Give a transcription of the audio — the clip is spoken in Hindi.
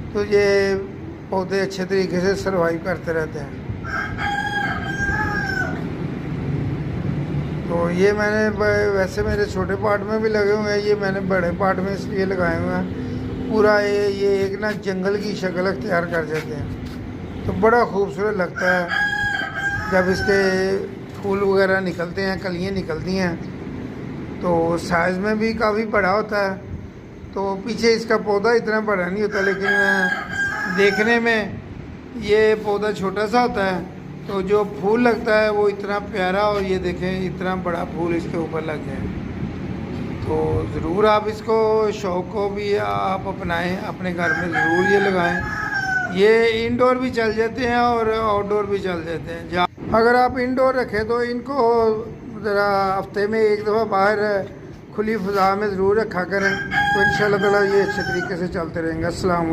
तो ये पौधे अच्छे तरीके से सर्वाइव करते रहते हैं। तो ये मैंने वैसे मेरे छोटे पार्ट में भी लगे हुए हैं, ये मैंने बड़े पार्ट में इसलिए लगाए हुए हैं। पूरा ये एक ना जंगल की शक्ल अख्तियार कर देते हैं। तो बड़ा खूबसूरत लगता है जब इसके फूल वगैरह निकलते हैं, कलियाँ निकलती हैं। तो साइज़ में भी काफ़ी बड़ा होता है। तो पीछे इसका पौधा इतना बड़ा नहीं होता, लेकिन देखने में ये पौधा छोटा सा होता है। तो जो फूल लगता है वो इतना प्यारा, और ये देखें इतना बड़ा फूल इसके ऊपर लग गया है। तो ज़रूर आप इसको शौक़ को भी आप अपनाएं, अपने घर में ज़रूर ये लगाएं। ये इंडोर भी चल जाते हैं और आउटडोर भी चल जाते हैं। अगर आप इंडोर रखें तो इनको ज़रा हफ्ते में एक दफ़ा बाहर खुली फ़ज़ा में ज़रूर रखा करें, तो इंशाअल्लाह ताला ये अच्छे तरीके से चलते रहेंगे। अस्सलाम।